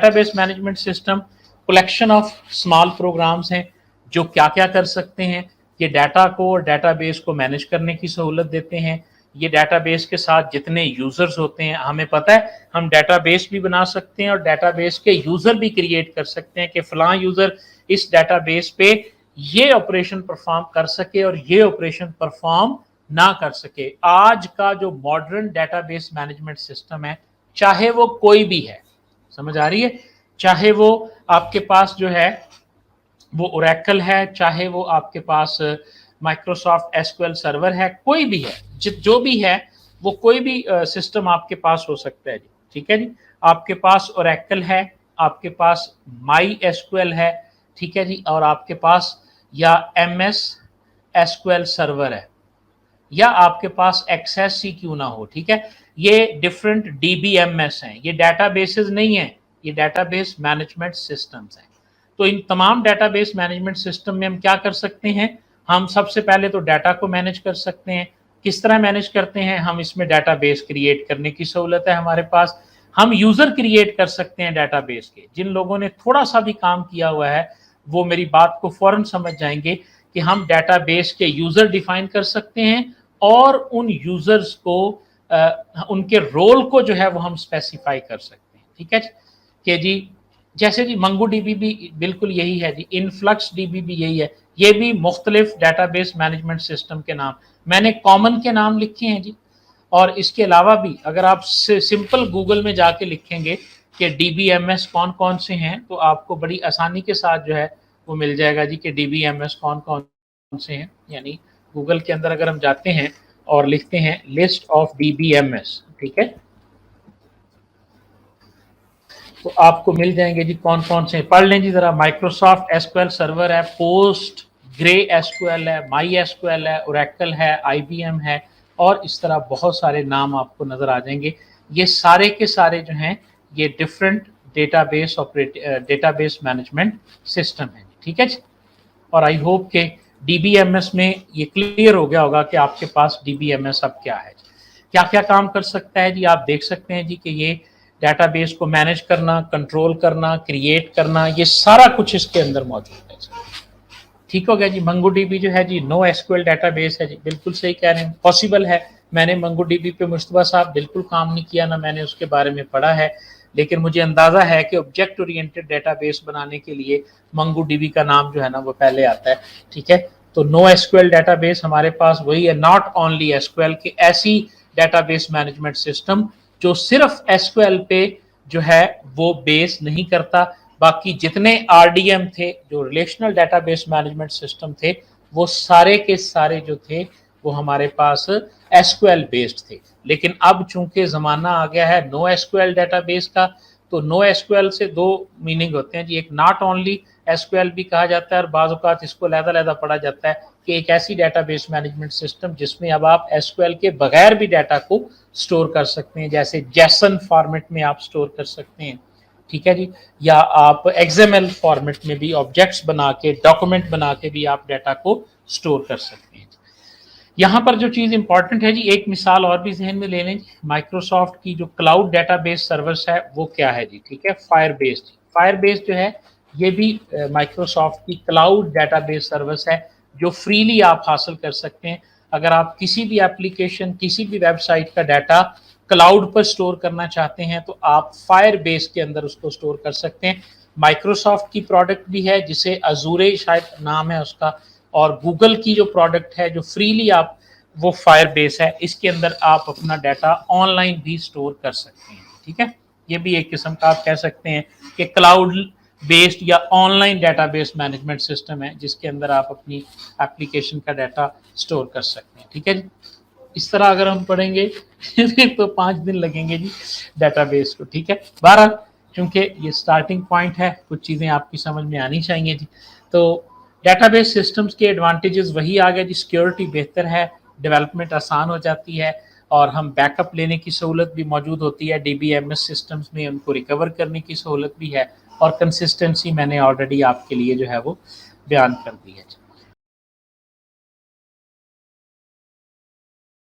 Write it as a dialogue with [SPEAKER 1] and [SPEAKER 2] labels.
[SPEAKER 1] Database management system collection of small programs हैं जो क्या क्या कर सकते हैं। ये डाटा को और डेटाबेस को मैनेज करने की सहूलत देते हैं। ये डेटाबेस के साथ जितने यूजर्स होते हैं, हमें पता है हम डेटाबेस भी बना सकते हैं और डेटाबेस के यूजर भी क्रिएट कर सकते हैं कि फलां यूजर इस डेटाबेस पे ये ऑपरेशन परफॉर्म कर सके और ये ऑपरेशन परफॉर्म ना कर सके। आज का जो मॉडर्न डेटाबेस मैनेजमेंट सिस्टम है, चाहे वो कोई भी है, समझ आ रही है, चाहे वो आपके पास जो है वो ओरेकल है, चाहे वो आपके पास माइक्रोसॉफ्ट एसक्यूएल सर्वर है, कोई भी है, जो भी है वो कोई भी सिस्टम आपके पास हो सकता है जी। ठीक है जी, आपके पास ओरेकल है, आपके पास माई एसक्यूएल है, ठीक है जी, और आपके पास या एमएस एसक्यूएल सर्वर है, या आपके पास एक्सेस ही क्यों ना हो। ठीक है, ये डिफरेंट डीबीएमएस हैं, ये डेटाबेसेस नहीं है, ये डेटाबेस मैनेजमेंट सिस्टम्स हैं। तो इन तमाम डेटाबेस मैनेजमेंट सिस्टम में हम क्या कर सकते हैं, हम सबसे पहले तो डाटा को मैनेज कर सकते हैं। किस तरह मैनेज करते हैं, हम इसमें डाटाबेस क्रिएट करने की सहूलत है हमारे पास। हम यूजर क्रिएट कर सकते हैं डाटाबेस के। जिन लोगों ने थोड़ा सा भी काम किया हुआ है वो मेरी बात को फौरन समझ जाएंगे कि हम डाटाबेस के यूजर डिफाइन कर सकते हैं और उन यूजर्स को उनके रोल को जो है वो हम स्पेसिफाई कर सकते हैं। ठीक है कि जी, जैसे जी मंगो डीबी भी बिल्कुल यही है जी, इनफ्लक्स डीबी भी यही है, ये भी मुख्तलिफ डेटाबेस मैनेजमेंट सिस्टम के नाम मैंने कॉमन के नाम लिखे हैं जी। और इसके अलावा भी अगर आप सिंपल गूगल में जाके लिखेंगे कि डीबीएमएस कौन कौन से हैं तो आपको बड़ी आसानी के साथ जो है वो मिल जाएगा जी कि डीबीएमएस कौन कौन से हैं। यानी गूगल के अंदर अगर हम जाते हैं और लिखते हैं लिस्ट ऑफ डीबीएमएस, ठीक है, तो आपको मिल जाएंगे जी कौन कौन से। पढ़ लें जी जरा, माइक्रोसॉफ्ट एसक्यूएल सर्वर है, पोस्ट ग्रे एसक्यूएल है, माई एसक्यूएल है, ओरेकल है, आईबीएम है, और इस तरह बहुत सारे नाम आपको नजर आ जाएंगे। ये सारे के सारे जो हैं ये डिफरेंट डेटाबेस मैनेजमेंट सिस्टम है। ठीक है जी, और आई होप के डीबीएमएस में ये क्लियर हो गया होगा कि आपके पास डीबीएमएस अब क्या है, क्या क्या काम कर सकता है जी। आप देख सकते हैं जी कि ये डेटाबेस को मैनेज करना, कंट्रोल करना, क्रिएट करना, ये सारा कुछ इसके अंदर मौजूद है। ठीक हो गया जी। मंगो डीबी जो है जी नो एसक्यूएल डेटाबेस है जी, बिल्कुल सही कह रहे हैं, पॉसिबल है। मैंने मंगो डीबी पे मुस्तफा साहब बिल्कुल काम नहीं किया, ना मैंने उसके बारे में पढ़ा है, लेकिन मुझे अंदाजा है कि ऑब्जेक्ट ओरिएंटेड डेटाबेस बनाने के लिए मंगो डीबी का नाम जो है ना वो पहले आता है। ठीक है, तो नो एसक्यूएल डेटाबेस हमारे पास वही है, नॉट ओनली एसक्यूएल की ऐसी डेटाबेस मैनेजमेंट सिस्टम जो सिर्फ एसक्यूएल पे जो है वो बेस नहीं करता, बाकी जितने आरडीएम थे जो रिलेशनल डेटाबेस मैनेजमेंट सिस्टम थे वो सारे के सारे जो थे वो हमारे पास एसक्यूएल बेस्ड थे। लेकिन अब चूंकि जमाना आ गया है नो एसक्यूएल डेटाबेस का, तो नो एसक्यूएल से दो मीनिंग होते हैं जी, एक नॉट ओनली एसक्यूएल भी कहा जाता है और बाज़ औक़ात इसको अलग-अलग पढ़ा जाता है कि एक ऐसी डेटाबेस मैनेजमेंट सिस्टम जिसमें अब आप एसक्यूएल के बगैर भी डाटा को स्टोर कर सकते हैं, जैसे जेसन फॉर्मेट में आप स्टोर कर सकते हैं। ठीक है जी, या आप एक्सएमएल फॉर्मेट में भी ऑब्जेक्ट्स बना के, डॉक्यूमेंट बना के भी आप डाटा को स्टोर कर सकते हैं। यहाँ पर जो चीज़ इंपॉर्टेंट है जी, एक मिसाल और भी जहन में ले लें, माइक्रोसॉफ्ट की जो क्लाउड डेटाबेस सर्विस है वो क्या है जी। ठीक है, फायरबेस। फायरबेस जो है ये भी माइक्रोसॉफ्ट की क्लाउड डेटाबेस सर्विस है जो फ्रीली आप हासिल कर सकते हैं। अगर आप किसी भी एप्लीकेशन, किसी भी वेबसाइट का डाटा क्लाउड पर स्टोर करना चाहते हैं तो आप फायरबेस के अंदर उसको स्टोर कर सकते हैं। माइक्रोसॉफ्ट की प्रोडक्ट भी है जिसे अजूरे शायद नाम है उसका, और गूगल की जो प्रोडक्ट है जो फ्रीली आप, वो फायरबेस है, इसके अंदर आप अपना डाटा ऑनलाइन भी स्टोर कर सकते हैं। ठीक है, ये भी एक किस्म का आप कह सकते हैं कि क्लाउड बेस्ड या ऑनलाइन डेटाबेस मैनेजमेंट सिस्टम है जिसके अंदर आप अपनी एप्लीकेशन का डाटा स्टोर कर सकते हैं। ठीक है जी, इस तरह अगर हम पढ़ेंगे तो 5 दिन लगेंगे जी डेटाबेस को। ठीक है, बहरहाल क्योंकि ये स्टार्टिंग पॉइंट है, कुछ चीज़ें आपकी समझ में आनी चाहिए जी। तो डेटाबेस सिस्टम्स के एडवांटेजेस वही आ गए जी, सिक्योरिटी बेहतर है, डेवलपमेंट आसान हो जाती है, और हम बैकअप लेने की सहूलत भी मौजूद होती है डीबीएमएस सिस्टम्स में, उनको रिकवर करने की सहूलत भी है, और कंसिस्टेंसी मैंने ऑलरेडी आपके लिए जो है वो बयान कर दी है।